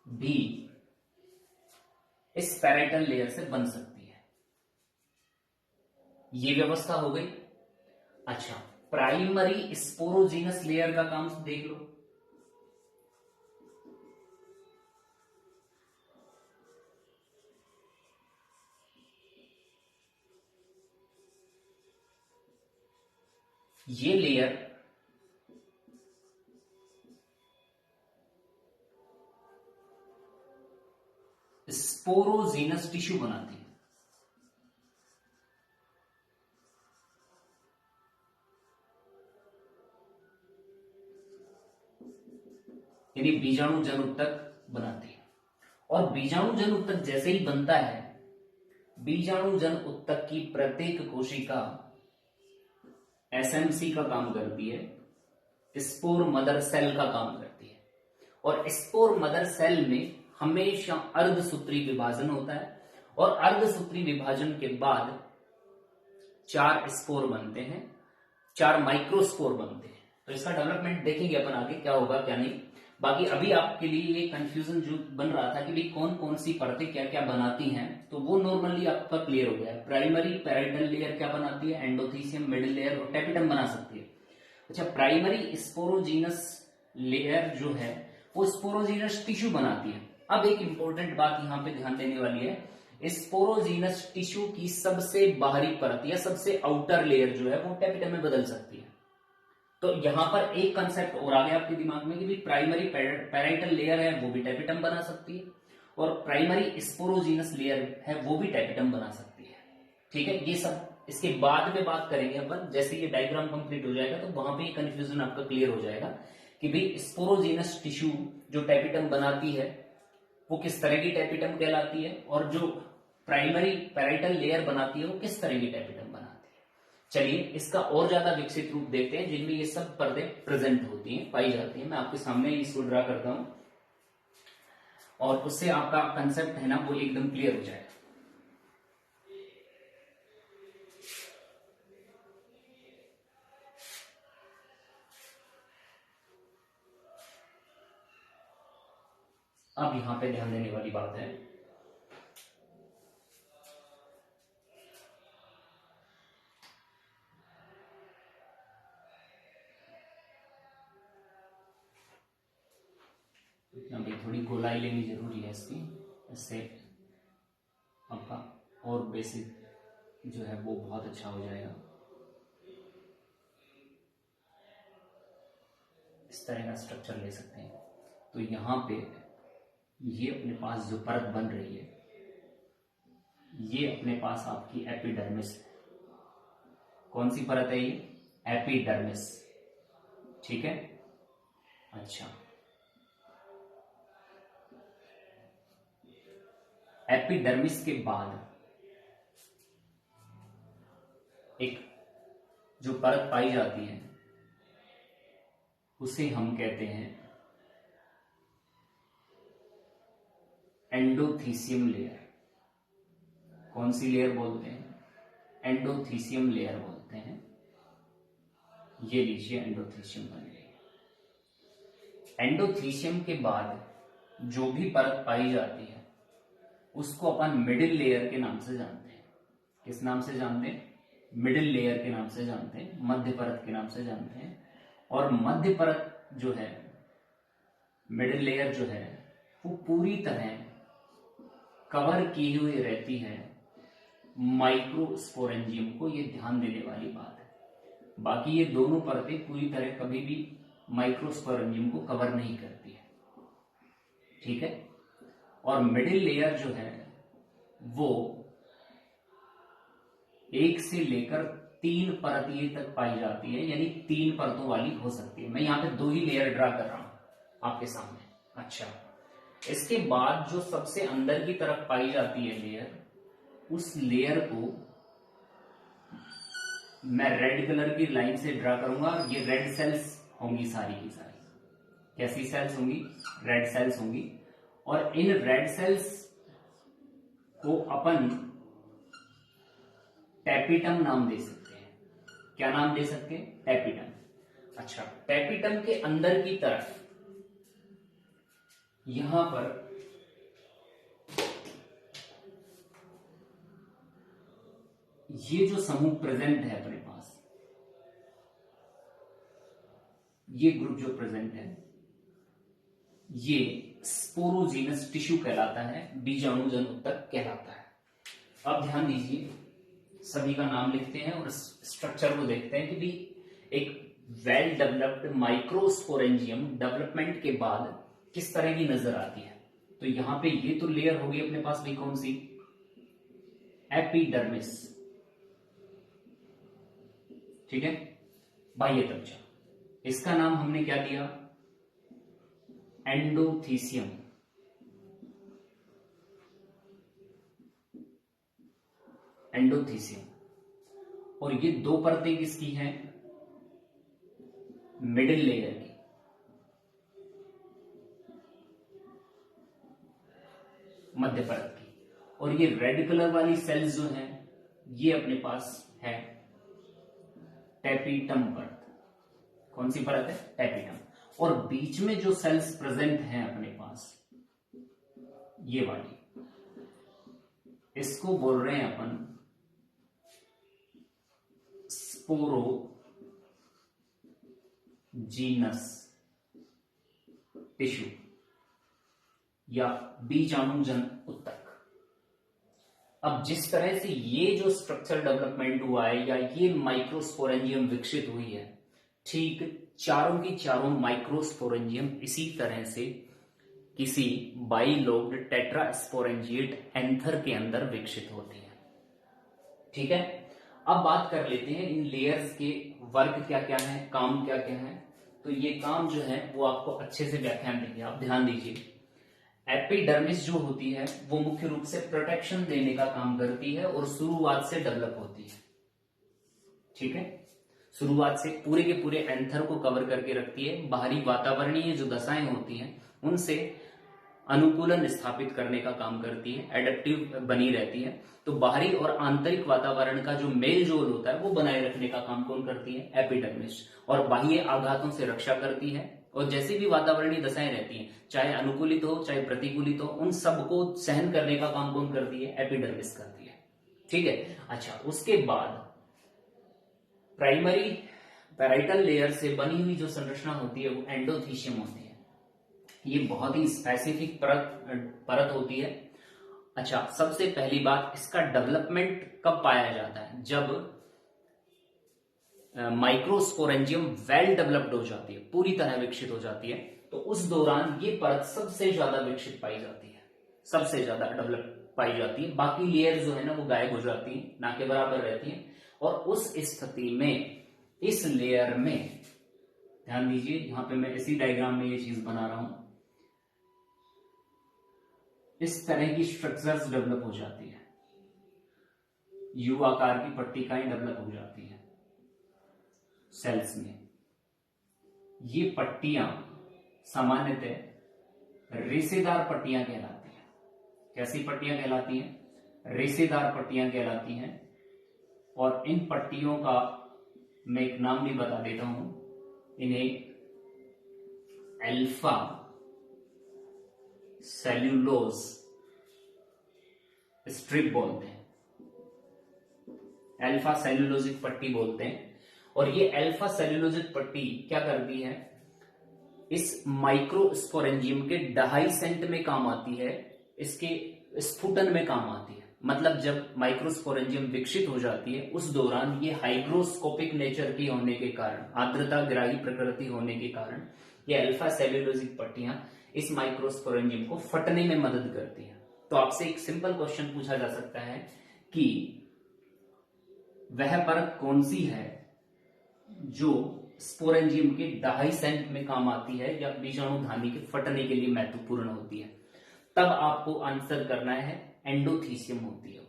S1: भी इस पैराइटल लेयर से बन सकती है। ये व्यवस्था हो गई। अच्छा, प्राइमरी स्पोरोजीनस लेयर का काम देख लो। ये लेयर स्पोरोजीनस टिश्यू बनाती है। यानी बीजाणु जन उत्तक बनाती है। और बीजाणु जन उत्तक जैसे ही बनता है, बीजाणु जन उत्तक की प्रत्येक कोशिका एसएमसी का काम करती है, स्पोर मदर सेल का काम करती है। और स्पोर मदर सेल में हमेशा अर्धसूत्री विभाजन होता है, और अर्धसूत्री विभाजन के बाद 4 स्पोर बनते हैं, 4 माइक्रोस्पोर बनते हैं। तो इसका डेवलपमेंट देखेंगे अपन आगे क्या होगा क्या नहीं। बाकी अभी आपके लिए ये कंफ्यूजन जो बन रहा था कि भाई कौन कौन सी परतें क्या क्या बनाती हैं, तो वो नॉर्मली आपका क्लियर हो गया है। प्राइमरी पैराइटल लेयर क्या बनाती है? एंडोथीसियम, मिडिल लेयर और टेपिटम बना सकती है। अच्छा, प्राइमरी स्पोरोजीनस लेयर जो है वो स्पोरोजीनस टिश्यू बनाती है। अब एक इंपॉर्टेंट बात यहां पे ध्यान देने वाली है, स्पोरोजीनस टिश्यू की सबसे बाहरी परत या सबसे आउटर लेयर जो है वो टेपिटम में बदल सकती है। तो यहां पर एक कंसेप्ट और आ गया आपके दिमाग में कि भी प्राइमरी पैराइटल लेयर है वो भी टेपिटम बना सकती है, और प्राइमरी स्पोरोजीनस लेयर है वो भी टेपिटम बना सकती है। ठीक है, ये सब इसके बाद में बात करेंगे अपन, जैसे ये डायग्राम कंप्लीट हो जाएगा तो वहां पे कंफ्यूजन आपका क्लियर हो जाएगा कि भाई स्पोरोजेनस टिश्यू जो टैपिटम बनाती है वो किस तरह की टैपिटम कहलाती है, और जो प्राइमरी पैराइटल लेयर बनाती है वो किस तरह की टैपिटम बनाती है। चलिए इसका और ज्यादा विकसित रूप देखते हैं जिनमें ये सब परतें प्रेजेंट होती हैं, पाई जाती हैं। मैं आपके सामने इसको ड्रा करता हूं और उससे आपका कंसेप्ट है ना वो एकदम क्लियर हो जाएगा। अब यहां पे ध्यान देने वाली बात है, अभी थोड़ी गोलाई लेनी जरूरी है इसकी, इससे आपका और बेसिक जो है वो बहुत अच्छा हो जाएगा। इस तरह का स्ट्रक्चर ले सकते हैं। तो यहां पे ये अपने पास जो परत बन रही है ये अपने पास आपकी एपिडर्मिस है। कौन सी परत है ये? एपिडर्मिस, ठीक है। अच्छा, एपिडर्मिस के बाद एक जो परत पाई जाती है उसे हम कहते हैं एंडोथीसियम लेयर। कौन सी लेयर बोलते हैं? एंडोथीसियम लेयर बोलते हैं। ये लीजिए एंडोथीसियम बन गई। एंडोथीसियम के बाद जो भी परत पाई जाती है उसको अपन मिडिल लेयर के नाम से जानते हैं। किस नाम से जानते हैं? मिडिल लेयर के नाम से जानते हैं, मध्य परत के नाम से जानते हैं। और मध्य परत जो है, मिडिल लेयर जो है, वो पूरी तरह कवर की हुई रहती है माइक्रोस्पोरेंजियम को। ये ध्यान देने वाली बात है। बाकी ये दोनों परतें पूरी तरह कभी भी माइक्रोस्पोरेंजियम को कवर नहीं करती है, ठीक है। और मिडिल लेयर जो है वो 1 से लेकर 3 परत ये तक पाई जाती है, यानी 3 परतों वाली हो सकती है। मैं यहां पे 2 ही लेयर ड्रा कर रहा हूं आपके सामने। अच्छा, इसके बाद जो सबसे अंदर की तरफ पाई जाती है लेयर, उस लेयर को मैं रेड कलर की लाइन से ड्रा करूंगा। ये रेड सेल्स होंगी सारी की सारी। कैसी सेल्स होंगी? रेड सेल्स होंगी। और इन रेड सेल्स को अपन टैपिटम नाम दे सकते हैं। क्या नाम दे सकते हैं? टैपिटम। अच्छा, टैपिटम के अंदर की तरफ यहां पर ये जो समूह प्रेजेंट है अपने पास, ये ग्रुप जो प्रेजेंट है ये स्पोरोजीनस टिश्यू कहलाता है, बीजाणुजन ऊतक कहलाता है। अब ध्यान दीजिए, सभी का नाम लिखते हैं और स्ट्रक्चर को देखते हैं कि भी एक वेल डेवलप्ड माइक्रोस्पोरेंजियम डेवलपमेंट के बाद किस तरह की नजर आती है। तो यहां पे ये तो लेयर होगी अपने पास भी, कौन सी? एपिडर्मिस, ठीक है, बाह्य त्वचा। इसका नाम हमने क्या दिया? एंडोथीसियम। एंडोथीसियम। और ये 2 परतें किसकी हैं? मिडिल लेयर की। मध्य परत की। और ये रेड कलर वाली सेल्स जो हैं ये अपने पास है टैपिटम परत। कौन सी परत है? टैपिटम। और बीच में जो सेल्स प्रेजेंट हैं अपने पास, ये वाली, इसको बोल रहे हैं अपन स्पोरोजीनस टिश्यू या बीजाणुजन ऊतक। अब जिस तरह से ये जो स्ट्रक्चर डेवलपमेंट हुआ है या ये माइक्रोस्पोरेंजियम विकसित हुई है, ठीक चारों की चारों माइक्रोस्पोरेंजियम इसी तरह से किसी बाइलोब्ड टेट्रास्पोरेंजिएट एंथर के अंदर विकसित होती है, ठीक है। अब बात कर लेते हैं इन लेयर्स के वर्क क्या क्या है, काम क्या क्या है। तो ये काम जो है वो आपको अच्छे से व्याख्यान देंगे, आप ध्यान दीजिए। एपिडर्मिस जो होती है वो मुख्य रूप से प्रोटेक्शन देने का काम करती है और शुरुआत से डेवलप होती है, ठीक है। शुरुआत से पूरे के पूरे एंथर को कवर करके रखती है। बाहरी वातावरणीय जो दशाएं होती हैं उनसे अनुकूलन स्थापित करने का काम करती है, एडेप्टिव बनी रहती है। तो बाहरी और आंतरिक वातावरण का जो मेल जोल होता है वो बनाए रखने का काम कौन करती है, एपिडर्मिस। और बाह्य आघातों से रक्षा करती है, और जैसी भी वातावरणीय दशाएं रहती हैं, चाहे अनुकूलित हो चाहे प्रतिकूलित हो, उन सबको सहन करने का काम कौन करती है, एपिडर्मिस करती है, ठीक है। अच्छा, उसके बाद प्राइमरी पैराइटल लेयर से बनी हुई जो संरचना होती है वो एंडोथीशियम होती है। ये बहुत ही स्पेसिफिक परत होती है। अच्छा, सबसे पहली बात, इसका डेवलपमेंट कब पाया जाता है, जब माइक्रोस्पोरेंजियम वेल डेवलप्ड हो जाती है, पूरी तरह विकसित हो जाती है, तो उस दौरान ये परत सबसे ज्यादा विकसित पाई जाती है, सबसे ज्यादा डेवलप पाई जाती है। बाकी लेयर जो है ना वो गायब हो जाती है, ना के बराबर रहती है। और उस स्थिति में इस लेयर में ध्यान दीजिए, यहां पे मैं इसी डायग्राम में ये चीज बना रहा हूं, इस तरह की स्ट्रक्चर्स डेवलप हो जाती है, यू आकार की पट्टिकाएं डेवलप हो जाती है सेल्स में। ये पट्टियां सामान्यतः रेशेदार पट्टियां कहलाती हैं। कैसी पट्टियां कहलाती हैं, रेशेदार पट्टियां कहलाती हैं। और इन पट्टियों का मैं एक नाम भी बता देता हूं, इन्हें अल्फा सेल्यूलोज स्ट्रिप बोलते हैं, अल्फा सेल्यूलोजिक पट्टी बोलते हैं। और ये अल्फा सेल्यूलोजिक पट्टी क्या करती है, इस माइक्रोस्पोरेंजियम के डाइसेंट में काम आती है, इसके स्फुटन में काम आती है। मतलब जब माइक्रोस्पोरेंजियम विकसित हो जाती है उस दौरान ये हाइग्रोस्कोपिक नेचर की होने के कारण, आर्द्रता ग्राही प्रकृति होने के कारण, ये अल्फा सेल्यूलोजिक पट्टियां इस माइक्रोस्पोरेंजियम को फटने में मदद करती हैं। तो आपसे एक सिंपल क्वेश्चन पूछा जा सकता है कि वह परत कौन सी है जो स्पोरेंजियम के डाइसेंट में काम आती है या बीजाणुधानी के फटने के लिए महत्वपूर्ण होती है। तब आपको आंसर करना है एंडोथीसियम होती है,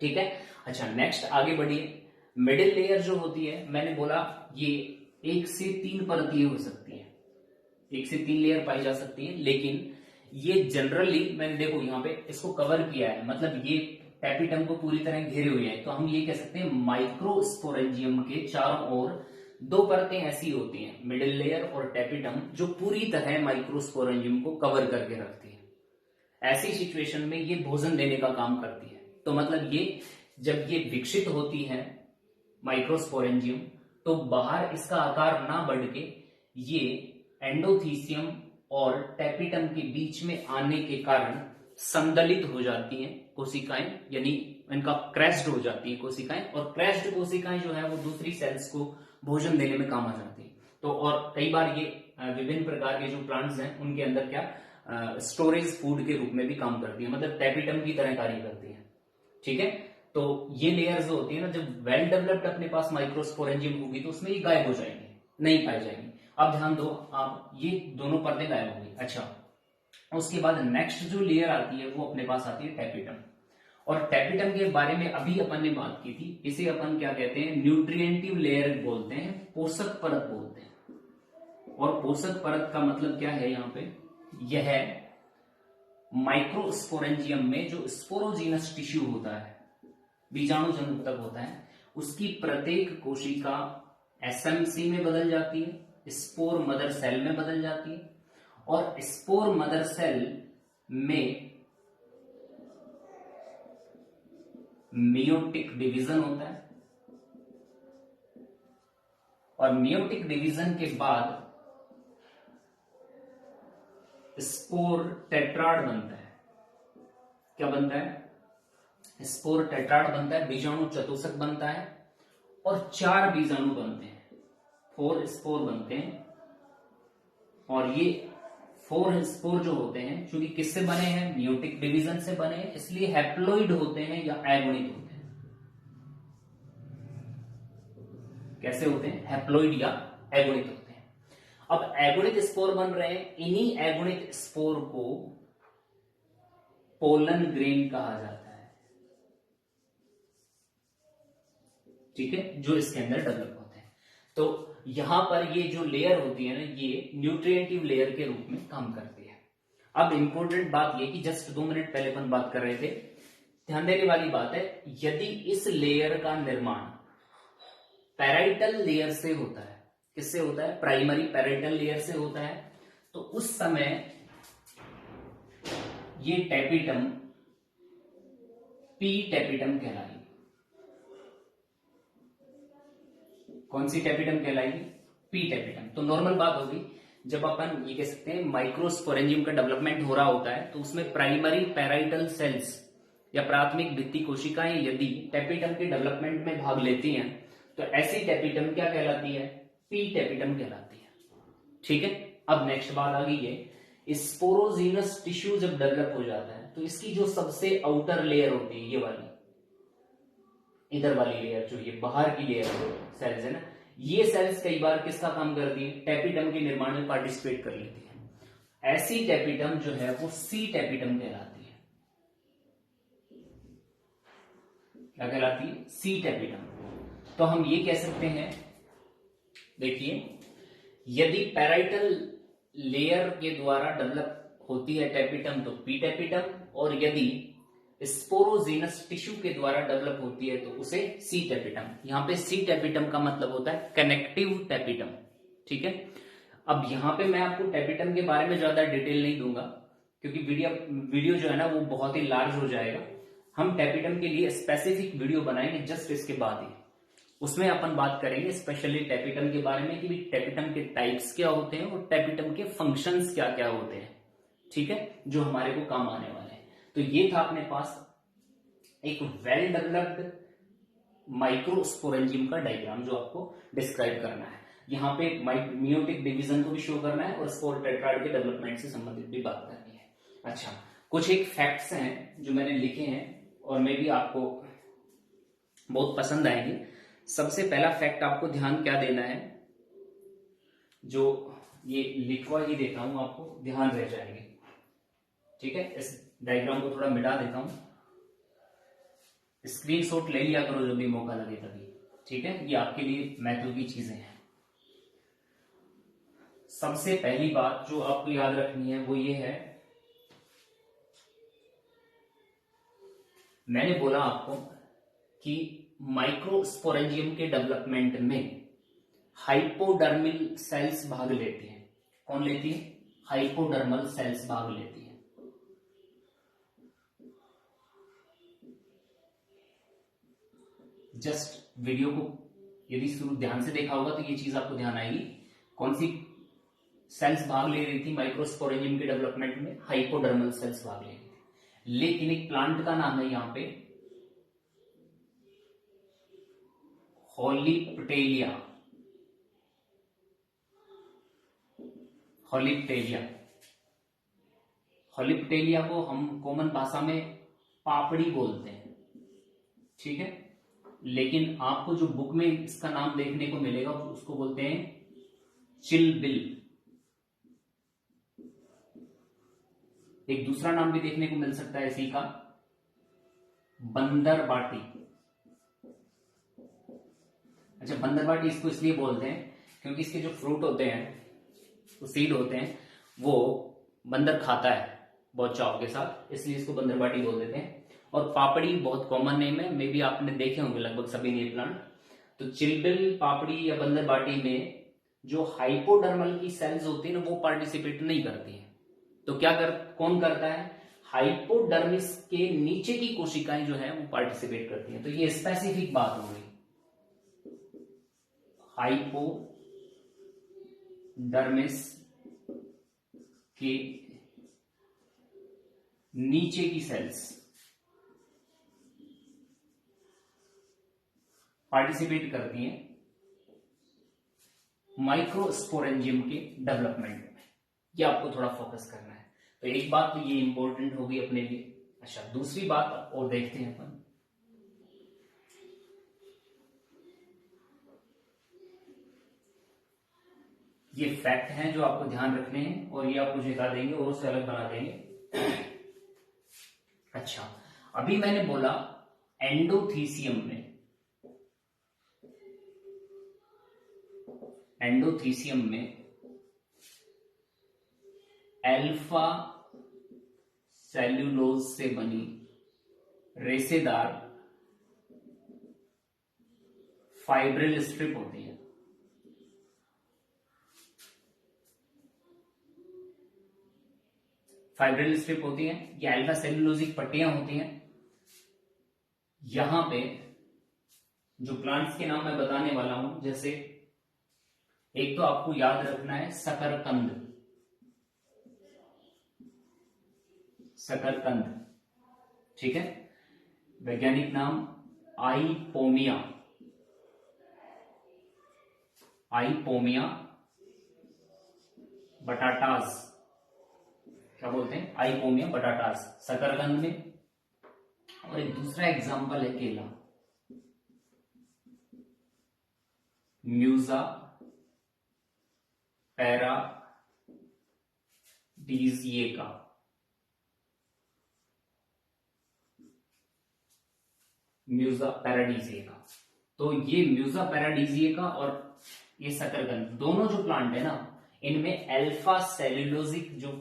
S1: ठीक है। अच्छा, नेक्स्ट आगे बढ़िए। मिडिल लेयर जो होती है, मैंने बोला ये 1 से 3 परतीय हो सकती है, 1 से 3 लेयर पाई जा सकती है। लेकिन ये जनरली मैंने देखो यहाँ पे इसको कवर किया है, मतलब ये टैपिटम को पूरी तरह घेरे हुए हैं। तो हम ये कह सकते हैं माइक्रोस्पोरेंजियम के चारों ओर 2 परतें ऐसी होती हैं, मिडिल लेयर और टैपिटम, जो पूरी तरह माइक्रोस्पोरेंजियम को कवर करके रखती है। ऐसी सिचुएशन में ये भोजन देने का काम करती है। तो मतलब ये जब ये विकसित होती है माइक्रोस्पोरेंजियम, तो बाहर इसका आकार ना बढ़ के ये एंडोथीसियम और टैपिटम के बीच में आने के कारण संदलित हो जाती हैं कोशिकाएं, यानी इनका क्रैश्ड हो जाती है कोशिकाएं। और क्रैश्ड कोशिकाएं जो है वो दूसरी सेल्स को भोजन देने में काम आ जाती है। तो और कई बार ये विभिन्न प्रकार के जो प्लांट्स हैं उनके अंदर क्या स्टोरेज फूड के रूप में भी काम करती है, मतलब टैपिटम की तरह कार्य करती है, ठीक है। तो ये लेयर जो होती है ना, जब वेल डेवलप्ड अपने पास माइक्रोस्पोरेंजियम होगी तो उसमें ये गायब हो जाएंगे, नहीं पाए जाएंगे। अब ध्यान दो, आप ये दोनों परतें गायब हो गई। अच्छा, उसके बाद नेक्स्ट जो लेयर आती है वो अपने पास आती है टैपिटम। और टैपिटम के बारे में अभी अपन ने बात की थी, इसे अपन क्या कहते हैं, न्यूट्रिएंटिव लेयर बोलते हैं, पोषक परत बोलते हैं। और पोषक परत का मतलब क्या है यहाँ पे, यह माइक्रोस्पोरेंजियम में जो स्पोरोजीनस टिश्यू होता है, बीजाणु जन्म तक होता है, उसकी प्रत्येक कोशिका एसएमसी में बदल जाती है, स्पोर मदर सेल में बदल जाती है। और स्पोर मदर सेल में मियोटिक डिवीजन होता है, और मियोटिक डिवीजन के बाद स्पोर टेट्राड बनता है। क्या बनता है, स्पोर टेट्राड बनता है, बीजाणु चतुष्क बनता है, और 4 बीजाणु बनते हैं, 4 स्पोर बनते हैं। और ये 4 स्पोर जो होते हैं, चूंकि किससे बने हैं, मियोटिक डिवीजन से बने हैं, इसलिए हैप्लोइड होते हैं या अगुणित होते हैं। कैसे होते हैं? हैप्लॉइड या एगोनिक होते हैं। अब एगोनिक स्पोर बन रहे हैं, इन्हीं एगोनिक स्पोर को पोलन ग्रेन कहा जाता है, ठीक है, जो इसके अंदर डेवलप होते हैं। तो यहां पर ये जो लेयर होती है ना, ये न्यूट्रिएंटिव लेयर के रूप में काम करती है। अब इंपॉर्टेंट बात ये कि जस्ट 2 मिनट पहले अपन बात कर रहे थे, ध्यान देने वाली बात है, यदि इस लेयर का निर्माण पैराइटल लेयर से होता है, किससे होता है? प्राइमरी पैराइटल लेयर से होता है, तो उस समय ये टेपिटम पी टेपिटम कहलाएगी। कौन सी टेपिटम कहलाएगी? P tapetum. तो नॉर्मल बात होगी, जब अपन ये कह सकते हैं माइक्रोस्पोरेंजियम का डेवलपमेंट हो रहा होता है, तो उसमें प्राइमरी पैराइटल सेल्स या प्राथमिक भित्ति कोशिकाएं यदि टेपिटम के डेवलपमेंट में भाग लेती हैं, तो ऐसी टेपिटम क्या कहलाती है? पी टेपिटम कहलाती है, ठीक है। अब नेक्स्ट बात आ गई है, स्पोरोजीनस टिश्यू जब डेवलप हो जाता है, तो इसकी जो सबसे आउटर लेयर होती है, ये वाली, इधर वाली लेयर, जो ये बाहर की लेयर सेल्स है ना, ये सेल्स कई बार किसका काम करती है? टेपिटम के निर्माण में पार्टिसिपेट कर लेती है। ऐसी टेपिटम जो है वो सी टेपिटम कहलाती है। क्या कहलाती है? सी टेपिटम। तो हम ये कह सकते हैं, देखिए, यदि पैराइटल लेयर के द्वारा डेवलप होती है टेपिटम तो पी टेपिटम, और यदि स्पोरोजीनस टिश्यू के द्वारा डेवलप होती है तो उसे सी टेपिटम। यहां पे सी टेपिटम का मतलब होता है कनेक्टिव टेपिटम, ठीक है। अब यहां पे मैं आपको टेपिटम के बारे में ज्यादा डिटेल नहीं दूंगा, क्योंकि वीडियो जो है ना वो बहुत ही लार्ज हो जाएगा। हम टेपिटम के लिए स्पेसिफिक वीडियो बनाएंगे जस्ट इसके बाद ही, उसमें अपन बात करेंगे स्पेशली टेपिटम के बारे में कि टेपिटम के टाइप्स क्या होते हैं और टेपिटम के फंक्शंस क्या क्या होते हैं, ठीक है, जो हमारे को काम आने वाले हैं। तो ये था अपने पास एक वेल डेवलप्ड माइक्रोस्पोरेंजियम का डायग्राम जो आपको डिस्क्राइब करना है। यहाँ पे मियोटिक डिवीजन को भी शो करना है और स्पोर टेट्राइड के डेवलपमेंट से संबंधित भी बात करनी है। अच्छा, कुछ एक फैक्ट्स हैं जो मैंने लिखे हैं और मे भी आपको बहुत पसंद आएंगे। सबसे पहला फैक्ट आपको ध्यान क्या देना है, जो ये लिखवा ही देता हूं, आपको ध्यान रह जाएंगे, ठीक है। इस डायग्राम को थोड़ा मिटा देता हूं, स्क्रीनशॉट ले लिया करो जब भी मौका लगे तभी, ठीक है। ये आपके लिए महत्व की चीजें हैं। सबसे पहली बात जो आपको याद रखनी है वो ये है, मैंने बोला आपको कि माइक्रोस्पोरेंजियम के डेवलपमेंट में हाइपोडर्मल सेल्स भाग लेती हैं। कौन लेती है? हाइपोडर्मल सेल्स भाग लेती है। जस्ट वीडियो को यदि शुरू ध्यान से देखा होगा तो ये चीज आपको ध्यान आएगी। कौन सी सेल्स भाग ले रही थी माइक्रोस्पोरेंजियम के डेवलपमेंट में? हाइपोडर्मल सेल्स भाग ले रही थी। लेकिन एक प्लांट का नाम है यहां पे हॉलीप्टेलिया। हॉलीप्टेलिया, हॉलीप्टेलिया को हम कॉमन भाषा में पापड़ी बोलते हैं, ठीक है। लेकिन आपको जो बुक में इसका नाम देखने को मिलेगा उसको बोलते हैं चिलबिल। एक दूसरा नाम भी देखने को मिल सकता है इसी का, बंदरबाटी। अच्छा, बंदरबाटी इसको इसलिए बोलते हैं क्योंकि इसके जो फ्रूट होते हैं, वो सीड होते हैं, वो बंदर खाता है बहुत चाव के साथ, इसलिए इसको बंदरबाटी बोल देते हैं। और पापड़ी बहुत कॉमन नेम है, मे भी आपने देखे होंगे लगभग सभी ने प्लांट। तो चिलबिल, पापड़ी या बंदरबाटी में जो हाइपोडर्मल की सेल्स होती है ना, वो पार्टिसिपेट नहीं करती है। तो कौन करता है? हाइपोडर्मिस के नीचे की कोशिकाएं जो है वो पार्टिसिपेट करती हैं। तो ये स्पेसिफिक बात हो गई, हाइपोडर्मिस के नीचे की सेल्स पार्टिसिपेट करती हैं माइक्रोस्पोरेंजियम के डेवलपमेंट में। ये आपको थोड़ा फोकस करना है। तो एक बात तो ये इंपॉर्टेंट होगी अपने लिए। अच्छा, दूसरी बात और देखते हैं अपन, ये फैक्ट हैं जो आपको ध्यान रखने हैं और ये आप मुझे बता देंगे और उसे अलग बना देंगे। अच्छा, अभी मैंने बोला एंडोथीसियम में अल्फा सेल्यूलोज से बनी रेशेदार फाइब्रिल स्ट्रिप होती है। फाइब्रिल स्ट्रिप होती है, ये अल्फा सेल्यूलोजिक पट्टियां होती हैं। यहां पे जो प्लांट्स के नाम मैं बताने वाला हूं, जैसे एक तो आपको याद रखना है शकरकंद, ठीक है, वैज्ञानिक नाम आइपोमिया बटाटास, क्या बोलते हैं, आइपोमिया बटाटास, शकरकंद में। और एक दूसरा एग्जांपल है केला, म्यूजा पैराडीजिएका, म्यूजा पैराडीजिएका। तो ये म्यूजा पैराडीजिएका और ये शकरकंद दोनों जो प्लांट है ना, इनमें अल्फा सेल्यूलोजिक जो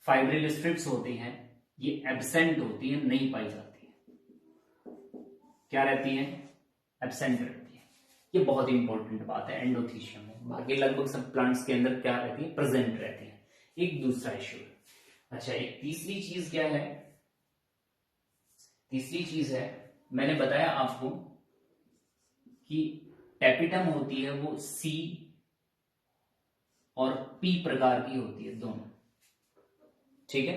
S1: फाइब्रिल स्ट्रिप्स होती हैं ये एब्सेंट होती हैं, नहीं पाई जाती है। क्या रहती हैं? एब्सेंट रहती है। ये बहुत इंपॉर्टेंट बात है एंडोथीशियम में। बाकी लगभग सब प्लांट्स के अंदर क्या रहती है? प्रेजेंट रहती है। एक दूसरा इश्यू है। अच्छा, एक तीसरी चीज क्या है? तीसरी चीज है, मैंने बताया आपको कि टेपिटम होती है वो सी और पी प्रकार की होती है दोनों, ठीक है।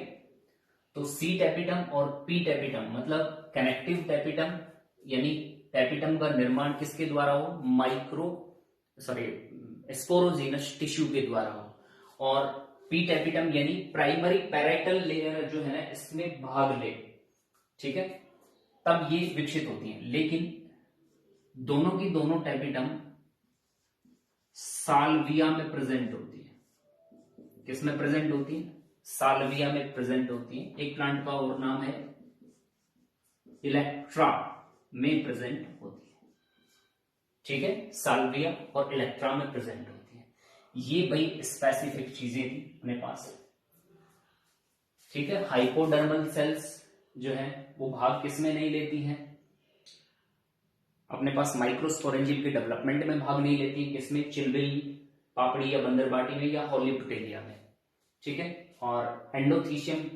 S1: तो सी टेपिटम और पी टेपिटम मतलब कनेक्टिव टेपिटम, यानी टेपिटम का निर्माण किसके द्वारा हो? स्पोरोजीनस टिश्यू के द्वारा हो। और पी टेपिटम यानी प्राइमरी पैराइटल लेयर जो है ना, इसमें भाग ले, ठीक है, तब ये विकसित होती हैं। लेकिन दोनों की दोनों टेपिटम साल्विया में प्रेजेंट होती है। किसमें प्रेजेंट होती है? साल्विया में प्रेजेंट होती है। एक प्लांट का और नाम है इलेक्ट्रा में प्रेजेंट होती है, ठीक है। साल्विया और इलेक्ट्रा में प्रेजेंट होती है। ये भाई स्पेसिफिक चीजें थी अपने पास, ठीक है। हाइपोडर्मल सेल्स जो है वो भाग किसमें नहीं लेती हैं? अपने पास माइक्रोस्पोरेंजियम के डेवलपमेंट में भाग नहीं लेती है। किसमें? चिलबिल, पापड़ी या बंदरबाटी में या होलीपुटेलिया में, ठीक है। और एंडोथीशियम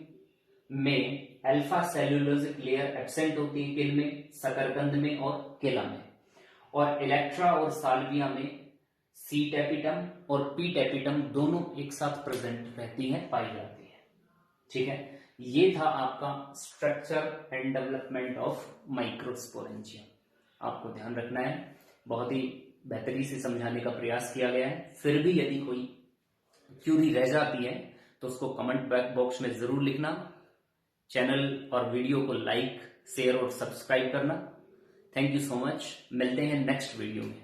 S1: में अल्फा सेल्यूलोजिक लेयर एब्सेंट होती है। किन में? शकरकंद में और केला में। और इलेक्ट्रा और साल्विया में सी टेपिटम और पी टेपिटम दोनों एक साथ प्रेजेंट रहती हैं, पाई जाती है, ठीक है। ये था आपका structure and development of microsporangium. आपको ध्यान रखना है, बहुत ही बेहतरीन से समझाने का प्रयास किया गया है। फिर भी यदि कोई क्यूरी रह जाती है तो उसको कमेंट बॉक्स में जरूर लिखना। चैनल और वीडियो को लाइक, शेयर और सब्सक्राइब करना। Thank you so much. मिलते हैं नेक्स्ट वीडियो में।